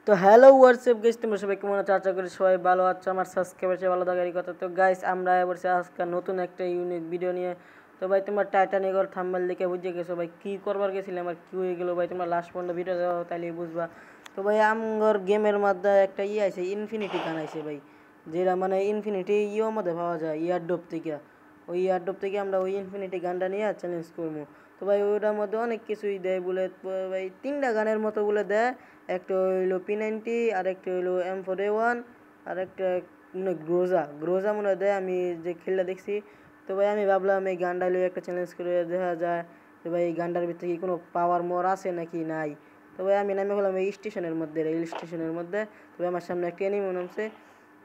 তো hello WhatsApp guys, তোমরা সবাই কেমন আছো? আশা করি সবাই ভালো আছো। আমার সাবস্ক্রাইবার সে ভালো থাকারই কথা। তো গাইস, আমরা এবার আজকে নতুন একটা ইউনিক ভিডিও নিয়ে। তো ভাই তোমরা টাইটানিক ওর থাম্বনেল দেখে বুঝে গেছো ভাই কী করবার গেছিলাম আর কী হয়ে গেলো ভাই। তোমরা লাস্ট পর্যন্ত ভিডিও দাও তাহলে বুঝবা। তো ভাই আমগর গেমের মধ্যে একটা আছে, ইনফিনিটি গান আছে ভাই, যেটা মানে ইনফিনিটি মধ্যে পাওয়া যায় ইয়ারড্রপ থেকে। ওই ইয়ারড্রপ থেকে আমরা ওই ইনফিনিটি গানটা নিয়ে চ্যালেঞ্জ করবো। তো ভাই ওইটার মধ্যে অনেক কিছুই দেয় বলে ভাই, 3টা গানের মতো বলে দেয়। একটা হইলো P90, আর একটা হইলো M4A1, আর একটা গ্রোজা মনে হয় দেয়, আমি যে খেলটা দেখছি। তো ভাই আমি ভাবলাম এই গানটা হইলো একটা চ্যালেঞ্জ করে দেখা যায় তো ভাই এই গানটার ভিতরে কি কোনো পাওয়ার মোর আছে নাকি নাই। তো ভাই আমি নামে হলাম এই স্টেশনের মধ্যে, রেল স্টেশনের মধ্যে। তবে আমার সামনে একটা এনিমি নামছে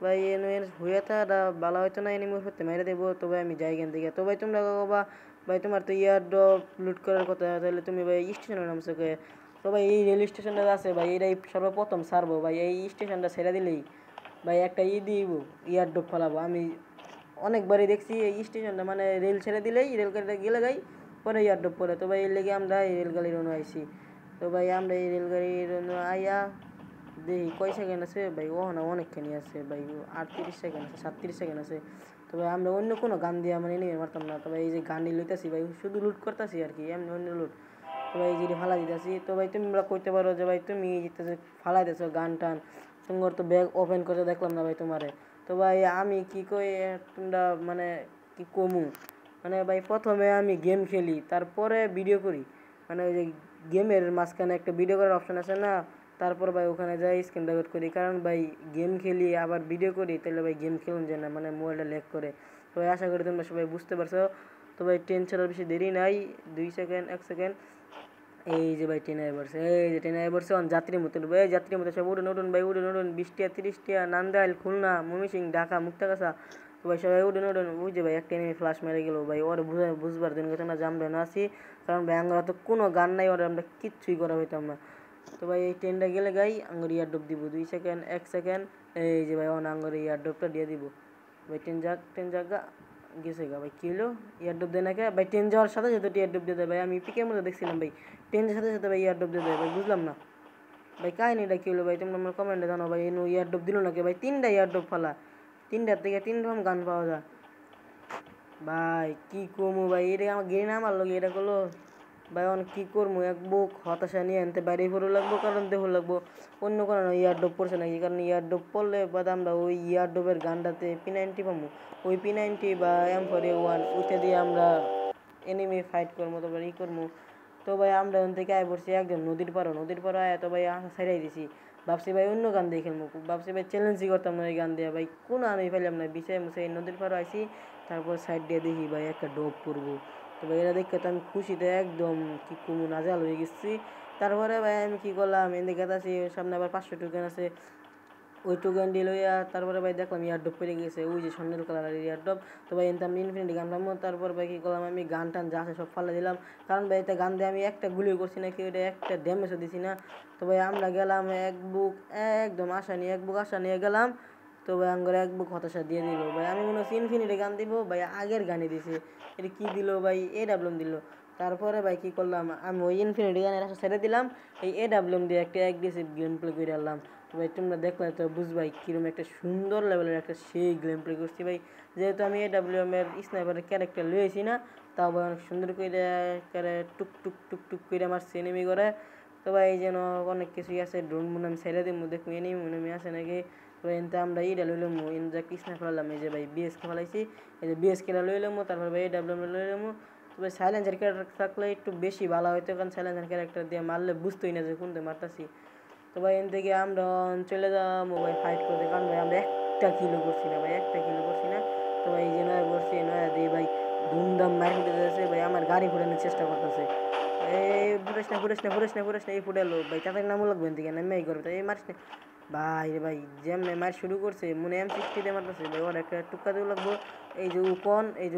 ভাই, এনের হয়ে থাকাটা ভালো হয়তো না, এনিমি করতে মেরে দেবো। তবে আমি যাই এখান থেকে। তো ভাই তোমরা বা ভাই তোমার তো ইয়ার ড্রপ লুট করার কথা, তাহলে তুমি ভাই স্টেশনের নামছো কে? তো ভাই এই রেল স্টেশনটা আছে ভাই, এটাই সর্বপ্রথম ছাড়বো ভাই। এই স্টেশনটা ছেড়ে দিলেই ভাই একটা দিব, ইয়ারড্রপ ফেলাবো। আমি অনেকবারই দেখছি এই স্টেশনটা, মানে রেল ছেড়ে দিলেই রেল গাড়িটা গেলে গাই পরে ইয়ারড্রপ পরে। তো ভাই এর লেগে আমরা এই রেলগাড়ির অন্য আইছি। তো ভাই আমরা এই রেলগাড়ির অন্য আইয়া দেখি কয় সেকেন্ড আছে ভাই। ও না, অনেকখানি আছে ভাই, 38 সেকেন্ড আছে, 37 সেকেন্ড আছে। তো ভাই আমরা অন্য কোনো গান দিয়া মানে নিয়ে মারতাম না। তবে এই যে গানই লইতেছি ভাই, শুধু লুট করতেছি আর কি, এমনি অন্য লুট। তো ভাই যেটি ফালা দিতেছি। তো ভাই তোমরা কইতে পারো যে ভাই তুমি যেতেছে ফালাই দিতেছো গান টান, তোমার তো ব্যাগ ওপেন করে দেখলাম না ভাই তোমারে। তো ভাই আমি কি কই তোমরা মানে কি কমু, মানে ভাই প্রথমে আমি গেম খেলি তারপরে ভিডিও করি। মানে ওই যে গেমের মাঝখানে একটা ভিডিও করার অপশন আছে না, তারপর ভাই ওখানে যাই স্ক্রিন রেকর্ড করি। কারণ ভাই গেম খেলি আবার ভিডিও করি, তাহলে ভাই গেম খেলুন যায় না, মানে মোবাইলটা ল্যাগ করে। তো ভাই আশা করি তোমরা সবাই বুঝতে পারছো। তো ভাই ট্রেন ছাড়ার বেশি দেরি নাই, 2 সেকেন্ড 1 সেকেন্ড। এই যে ভাই ট্রেনে পড়ছে, এই যে ট্রেনে পড়ছে অন যাত্রীর মতো ভাই, যাত্রীর মতো সব উঠুন উঠুন ভাই, উঠুন উঠুন। 20 টিয়া 30 টিয়া, নান্দাইল, খুলনা, ময়মনসিংহ, ঢাকা, মুক্তাগাছা। তো ভাই সবাই উঠুন উঠুন। ওই যে ভাই একটা এনিমি ফ্লাশ মেরে গেল ভাই, ওর বুঝবার দিন কথা না যে আমরা না আছি। কারণ ভাই আমরা তো কোনো গান নাই, ওরা আমরা কিচ্ছুই করা হইতাম না। তো ভাই এই ট্রেনটা গেলে গাই আঙ্গুর ইয়ারড্রপ দিব, 2 সেকেন্ড 1 সেকেন্ড। এই যে ভাই অন আঙ্গুর ইয়ারড্রপটা দিয়ে দিব ভাই। ট্রেন যাক গা, গেছে গা ভাই। কী হলো, ইয়ারড্রপ দেয় না কে ভাই? ট্রেন যাওয়ার সাথে সাথে ইয়ারড্রপ দিয়ে দেয় ভাই। আমি পিকের মধ্যে দেখছিলাম ভাই, ট্রেনের সাথে সাথে ভাই ইয়ারড্রপ দিয়ে দেয় ভাই, বুঝলাম না ভাই কাহিনিটা কী হলো ভাই। তোমরা আমার কমেন্টে জানো ভাই, এনো ইয়ারড্রপ দিল না কে ভাই? 3টা ইয়ারড্রপ ফালা, 3টার থেকে 3 রকম গান পাওয়া যায় ভাই। কি কমু ভাই, এটা আমার গেড়ে না মারলো, এটা করলো ভাই। অনেক কী করবো, এক বুক হতাশা নিয়ে আনতে বাইরে পড়ে লাগবো, কারণ দেখো লাগবো অন্য কোনো ইয়ারড্রপ পড়ছে নাকি। কারণ ইয়ারড্রপ পড়লে বাদ আমরা ওই ইয়ারড্রপের গানটাতে P90 পাবো। ওই P90 বা M4A1 ওইটা দিয়ে আমরা এনিমি ফাইট করবো, তারপর করবো। তো ভাই আমরা ওখান থেকে আয় পড়ছি একদম নদীর পাড়ে আয়। তো ভাই ছাড়াই দিছি, ভাবছি ভাই অন্য গান দিয়ে খেলবো, ভাবছি ভাই চ্যালেঞ্জই করতাম না ওই গান দিয়ে ভাই। কোনো আমি ফেলাম না, বিষয় মুছে নদীর পাড়ে আইসি। তারপর সাইড দিয়ে দেখি ভাই একটা ডোপ পড়বো। তো ভাই এরা দেখতে তো আমি খুশিতে একদম কি কুমু নাজাল হয়ে গেছি। তারপরে ভাই আমি কী করলাম, এদিকে আছি সামনে আবার 500 টোকেন আছে, ওই টোকেন দিয়ে লইয়া তারপরে ভাই দেখলাম ইয়ারড্রপ পেরে গেছে, ওই যে স্বর্ণের কালারের ইয়ারড্রপ। তো ভাই এনতে আমি ইনফিনিটি গান পাবো। তারপর ভাই কী করলাম, আমি গান টান যা আছে সব ফালে দিলাম। কারণ ভাই এটা গান দিয়ে আমি একটা গুলিও করছি না, কি ওইটা একটা ড্যামেজও দিছি না। তো ভাই আমরা গেলাম এক বুক, একদম আশা নিয়ে এক বুক আশা নিয়ে গেলাম। তো ভাই আমার এক বুক হতাশা দিয়ে দিল ভাই। আমি মনে হচ্ছে ইনফিনিটি গান দিব ভাই, আগের গানই দিছে। এটা কী দিল ভাই, AWM দিল। তারপরে ভাই কী করলাম, আমি ওই ইনফিনিটি গানের আশা ছেড়ে দিলাম, এই AWM দিয়ে একটা অ্যাগ্রেসিভ গেম প্লে করে আনলাম। তো ভাই তোমরা দেখলে তো বুঝবাই কীরকম একটা সুন্দর লেভেলের একটা সেই গেম প্লে করছি ভাই। যেহেতু আমি AWM এর স্নাইপারের ক্যারেক্টার লইয়েছি না, তাও ভাই অনেক সুন্দর করে টুক টুক টুক টুক করে মারছি এনিমি করে। তো ভাই এই যেন অনেক কিছুই আছে, ড্রোন মনে আমি ছেড়ে দিব, দেখুন এনিমি আছে নাকি। তো এনতে আমরা ইটা লইলাম, এন যা কৃষ্ণা ফেলাম, এই যে ভাই BSK ফেলাইছি, এই যে BSK লইলাম। তারপর ভাই AWM লইলাম। তবে সাইলেন্সার ক্যারেক্টার থাকলে একটু বেশি ভালো হইতো, কারণ সাইলেন্সার ক্যারেক্টার দিয়ে মারলে বুঝতেই না যে কোনটা মারতাছি। তো ভাই এন থেকে আমরা চলে যাবো ভাই ফাইট করতে, কারণ ভাই আমরা একটা কিলো করছি না ভাই, একটা কিলো করছি না। তো ভাই এই যে নয় করছি, নয়া দিয়ে ভাই ধুমধাম মার ফুটে যাচ্ছে ভাই, আমার গাড়ি ফুটানোর চেষ্টা করতেছে। এই ফুটাস না, এই ফুটালো ভাই, তাদের নামও লাগবে এদিকে নেমে এই করবে এই মারিস না ভাই। রে ভাই যেমন মার শুরু করছে মনে M60 দিয়ে মারতেছে ভাই, ওর একটা টুক্কা দিয়ে লাগবো। এই যে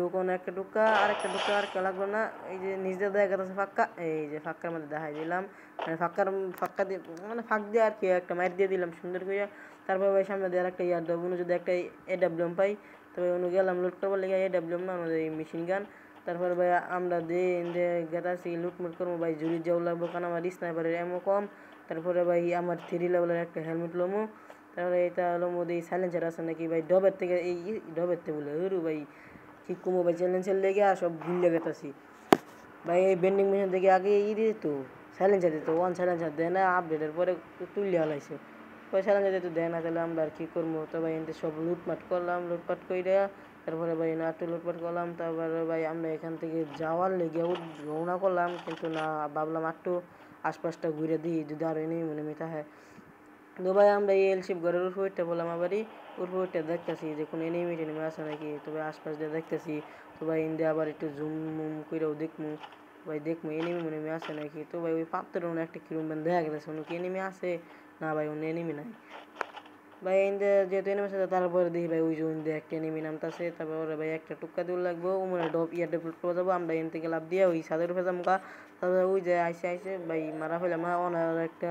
উকন একটা টুক্কা, আর একটা টুক্কা, আর কে লাগলো না। এই যে নিজে দেখা গেছে ফাঁকা, এই যে ফাঁকার মধ্যে দেখাই দিলাম, মানে ফাঁকা দিয়ে মানে ফাঁক দিয়ে আর কি একটা মাইর দিয়ে দিলাম সুন্দর করে। তারপর ভাই সামনে দিয়ে আর একটা ইয়ার দেবো, যদি একটা AWM পাই তবে অনু গেলাম লুট করবো লেগে, AWM না আমাদের এই মেশিন গান। তারপর ভাই আমরা দিয়ে গেতাছি লুটমুট করবো ভাই, জুড়ি যাও লাগবো, কারণ আমার স্নাইপারের এমও কম। তারপরে ভাই আমার 3 লেভেলের একটা হেলমেট লমু। তারপরে এটা হলো মধ্যে সাইলেন্সার আছে নাকি ভাই ডবের থেকে এই ডবের থেকে বলে হরু ভাই ঠিক কমো ভাই চ্যালেঞ্জের লেগে সব ভুলে গেতাছি ভাই। এই বেন্ডিং মেশিন থেকে আগে দিত সাইলেন্সার দিত, ওয়ান সাইলেন্সার দেয় না, আপডেটের পরে তুলে হালাইছে। পরে সাইলেন্সার দিত দেয় না, তাহলে আমরা আর কী করবো? তো ভাই এনতে সব লুটপাট করলাম, লুটপাট করে তারপরে ভাই একটু লুটপাট করলাম। তারপরে ভাই আমরা এখান থেকে যাওয়ার লেগে রওনা করলাম, কিন্তু না ভাবলাম একটু আশপাশটা ঘুরে দিই যদি আরও নেই মনে মিঠা হয়। তো ভাই আমরা এই এলশিপ ঘরের উপর উঠতে বললাম আবারই উপর উঠতে দেখতেছি যে কোনো এনিমি টেনিমি আছে নাকি। তো ভাই আশপাশ দিয়ে দেখতেছি। তো ভাই ইন্দে আবার একটু জুম মুম করেও দেখমু ভাই, দেখমু এনিমি মনিমি আছে নাকি। তো ভাই ওই পাত্রের মনে একটা কিরম দেখা গেছে অন্য কি এনিমি আছে না ভাই, অন্য এনিমি নাই ভাই। ইন্দে যেহেতু এনিমি আছে তারপরে দেখি ভাই ওই যে ইন্দে একটা এনিমি নামতাছে। তারপরে ভাই একটা টুক্কা দিয়ে লাগবো উমরে ডপ ইয়ার ডেভেলপ করে যাবো আমরা এন থেকে লাভ দিয়ে ওই সাদের উপরে যাবো। তারপরে ওই যে আইসে ভাই মারা ফেলাম ওনার একটা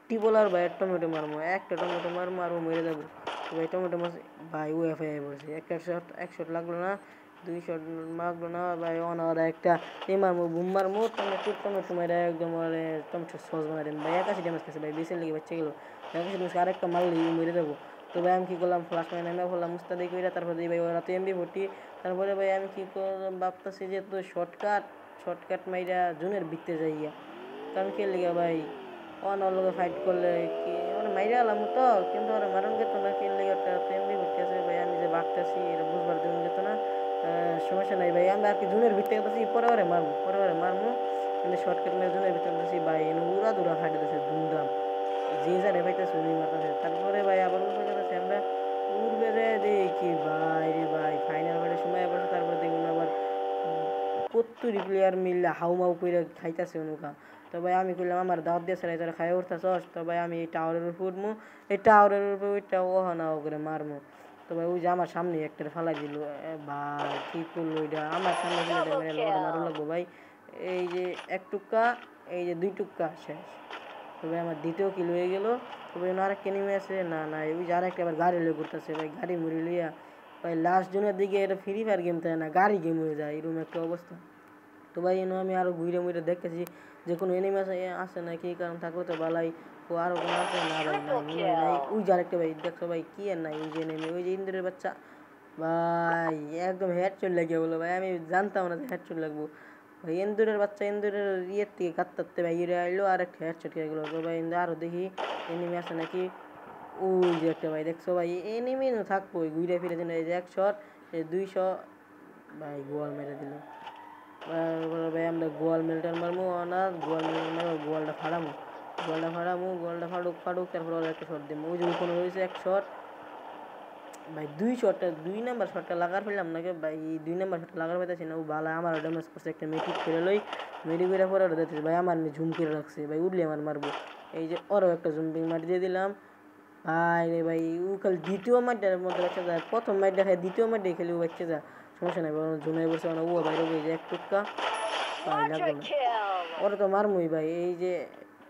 টিবলার ভাই টমেটো মারমো, একটা টমেটো মারমো আর ও মরে যাবো। তো ভাই টমেটো মারছে ভাই ও এফআই পড়ছে, একটা শট এক শট লাগলো না, 2 শট লাগলো না ভাই। ওনার একটা মারমো বুম মারমো টমেটো মারে একদম টমেটো সস বানাই দেন ভাই। 81 ড্যামেজ খেয়েছে ভাই, বেশি লেগে বাচ্চা গেলো 81 ড্যামেজ, আরেকটা মারলে মরে যাবো। তো ভাই আমি কী করলাম ফ্লাশ মারে নেমে ফেললাম মুস্তাদি কইরা। তারপরে দিই ভাই ওরা তো এমবি ভর্তি। তারপরে ভাই আমি কী করলাম ভাবতেছি যে তো শর্টকাট মাইরা জুনের বিকতে যাইয়া, কারণ কে লিগা ভাই ওনার লগে ফাইট করলে কি ওরা মাইরা আলাম তো, কিন্তু ওরা মারণ যেত না কে লিগা এমবি ভর্তি আছে ভাই। আমি যে বাগতেছি এটা বুঝবার দিন যেত না, সমস্যা নাই ভাই। আমরা আর কি জুনের ভিতরে গেছি পরে মারমু কিন্তু শর্টকাট মেরে জুনের ভিতরে গেছি ভাই। উড়া দুরা ফাইটে দিয়েছে ধুমধাম, যে যারে পাইতেছে উনি মারতেছে। তারপরে ভাই আবার উঠে গেছে আমরা উড়বে রে দেখি ভাই রে ভাই ফাইনাল ফাইটের সময় আবার। তারপরে দেখুন আবার 70 প্লেয়ার মিললে হাউমাউ করে খাইতেছে অনুকা। তো ভাই আমি কইলাম আমার দাওয়াত দিয়ে সারাই তারা খাই উঠতেছস। তো ভাই আমি এই টাওয়ারের উপর উঠবো, এই টাওয়ারের উপর ওইটা ওহানা করে মারমো। তো ভাই ওই যে আমার সামনে একটা ফালাই দিল ভাই, কী করলো ওইটা আমার সামনে মারু লাগবো ভাই। এই যে এক টুক্কা, এই যে 2 টুক্কা শেষ। তবে আমার দ্বিতীয় কিল হয়ে গেল। তবে আরেকটা নেমে আছে না না ওই যে আরেকটা আবার গাড়ি লয়ে ঘুরতেছে ভাই, গাড়ি মুড়ি লইয়া ভাই। লাস্ট জনের দিকে এটা ফ্রি ফায়ার গেম থাকে না, গাড়ি গেম হয়ে যায় এরকম একটা অবস্থা। তো ভাই আমি আরও ঘুরে মুড়ে দেখতেছি যে কোনো এনিমি আছে না কি, কারণ থাকলে তো বালাই ও আরও কোনো আছে না ভাই, নাই ওই যে আরেকটা ভাই দেখছো ভাই কি আর নাই ওই যে নেমে ওই যে ইন্দ্রের বাচ্চা ভাই একদম হেডশট লাগিয়ে বলো ভাই। আমি জানতাম না যে হেডশট লাগবো ভাই। ইন্দুরের বাচ্চা ইন্দুরের ইয়ের থেকে কাটতে ভাই ইয়ে আইলো আর একটা হেডশট খেয়ে গেলো। তো ভাই আরও দেখি এনিমি আছে নাকি। ওই যে একটা ভাই দেখছো ভাই এনিমি থাকবো ওই ঘুরে ফিরে দিন। এই যে 1 শট, এই 200 ভাই গোয়াল মেরে দিল। ভাই আমরা গোয়াল মিলটার মারমু না, গোয়াল মিল মারবো, গোয়ালটা ফাড়ামু, গোয়ালটা ফাড়ুক তারপর একটা শট দিব। ওই যে কোনো রয়েছে 1 শট ভাই, 2 শটটা 2 নাম্বার শটটা লাগার ফেললাম নাকি ভাই, 2 নাম্বার শটটা লাগার পাইতেছি না। ও ভালো আমার ড্যামেজ করছে একটা মেটিক করে লই, মেডি করে পরে ওটা দেখতেছি ভাই আমার ঝুম করে রাখছে ভাই, উঠলে আমার মারবো। এই যে ওরও একটা জুম্পিং মার দিয়ে দিলাম ভাই রে ভাই। ও খালি দ্বিতীয় মাঠটার মধ্যে বাচ্চা যায়, প্রথম মাঠ দেখায় দ্বিতীয় মাঠে খেলে ও বাচ্চা যায়, সমস্যা নাই ভাই। জুনে বসে ও ভাই এই যে এক টুক্কা ভাই লাগবে না, ওরা তো মারমুই ভাই। এই যে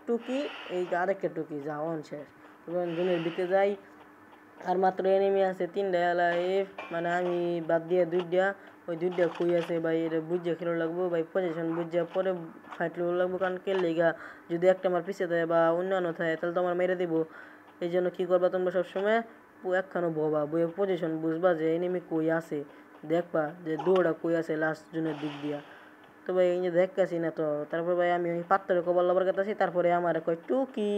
টুকি, এই যে আরেকটা টুকি যা অন শেষ। তখন জুনের দিকে যাই আর মাত্র এনিমি আছে 3টা লাইফ, মানে আমি বাদ দিয়ে 2টা, ওই 2টা খুই আছে ভাই। এটা বুঝে খেলা লাগবো ভাই, পজিশন বুঝে পরে ফাইট লাগবো, কারণ কে লেগা যদি একটা আমার পিছিয়ে থাকে বা অন্যান্য থাকে তাহলে তো আমার মেরে দিব। এই জন্য কী করবা তোমরা সবসময় একখানো ববা বইয়ে পজিশন বুঝবা যে এনিমি কই আছে, দেখবা যে দৌড়া কই আছে লাস্ট জনের দিক দিয়া। তো ভাই এই যে দেখতেছি না তো, তারপর ভাই আমি ওই পাত্তরে কবর লবার কাছে, তারপরে আমার কয় টুকি।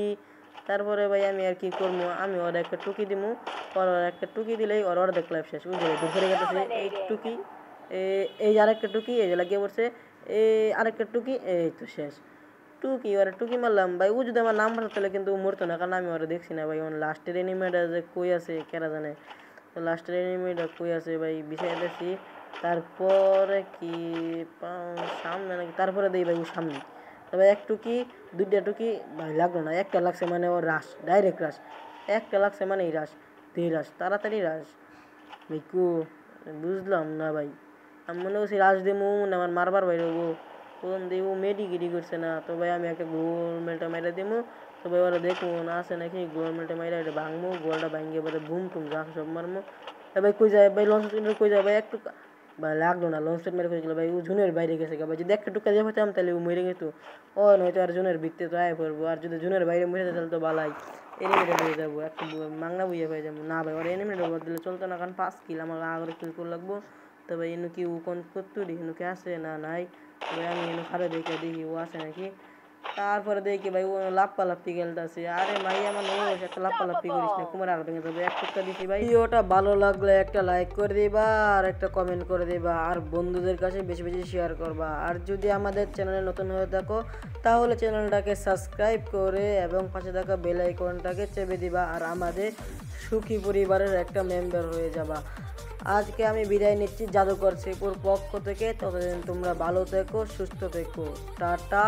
তারপরে ভাই আমি আর কি করবো, আমি ওর একটা টুকি দিমু, ওর একটা টুকি দিলেই ওর অর্ধেক লাইফ শেষ। বুঝলে দুপুরে গেতেছে এই টুকি, এই আরেকটা টুকি এই যে লাগিয়ে পড়ছে, এই আরেকটা টুকি এই তো শেষ। টুকি ওরা টুকি মারলাম ভাই। ও যদি আমার নাম মারতো তাহলে কিন্তু মরতো না, কারণ আমি ওরা দেখছি না ভাই। ওর লাস্টের এনিমিটা যে কই আছে কেরা জানে, তো লাস্টের এনিমিটা কই আছে ভাই বিষয় দেখছি। তারপরে কি সামনে নাকি, তারপরে দিই ভাই ও সামনে। তবে এক টুকি 2টা টুকি ভাই লাগলো না, একটা লাগছে মানে ওর রাশ ডাইরেক্ট রাশ, একটা লাগছে মানে এই রাশ, 2 রাশ তাড়াতাড়ি রাশ ভাই। বুঝলাম না ভাই, আমি মনে করছি রাশ দিমু না আমার মারবার বাইরে হবো, কোন দিব মেডিগিরি করছে না। তো ভাই আমি একটা গোলমেলটা মেরে দিমু। তো ভাই ওরা দেখবো না আছে নাকি, গোলমেলটা মেরে এটা ভাঙবো, গোলটা ভাঙিয়ে এবারে বুম টুম যা সব মারমো। ভাই কই যায় ভাই, লঞ্চ কই যায় ভাই একটু ভাই লাগলো না, লঞ্চ মেরে ফেলেছিল ভাই, ও জুনের বাইরে গেছে ভাই। যদি একটা টুকা দিয়ে হইতাম তাহলে ও মরে গেতো, ও নয়তো আর জুনের ভিত্তি তো আয় পড়বো। আর যদি জুনের বাইরে মরে যেত তাহলে তো বালাই এনিমিটেড হয়ে যাবো, একটা মাংনা বইয়ে হয়ে যাবো না ভাই। ওর এনিমিটেড ওভার দিলে চলতো না, কারণ 5 কিল আমার আগে কিল করে লাগবো। তো ভাই এনু কি ও কোন করতুরি এনু কি আছে না নাই, ভাই আমি এনু খারে দেখি ও আছে নাকি। তারপরে দেখি ভাই ও লাপ্পালাপ্পি খেলতেছে। আরে ভাই আমার নোস, একটা লাপ্পালাপ্পি করিস না, কুমার আর ভেঙে যাবে। এক টুকটা দিছি ভাই। ভিডিওটা ভালো লাগলে একটা লাইক করে দিবা আর একটা কমেন্ট করে দিবা, আর বন্ধুদের কাছে বেশি বেশি শেয়ার করবা। আর যদি আমাদের চ্যানেলে নতুন হয়ে থাকো তাহলে চ্যানেলটাকে সাবস্ক্রাইব করে এবং পাশে থাকা বেল আইকনটাকে চেপে দিবা, আর আমাদের সুখী পরিবারের একটা মেম্বার হয়ে যাবা। আজকে আমি বিদায় নিচ্ছি জাদুকর শ্রীপুর পক্ষ থেকে। ততদিন তোমরা ভালো থেকো, সুস্থ থেকো, টাটা,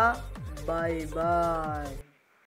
বাই বাই।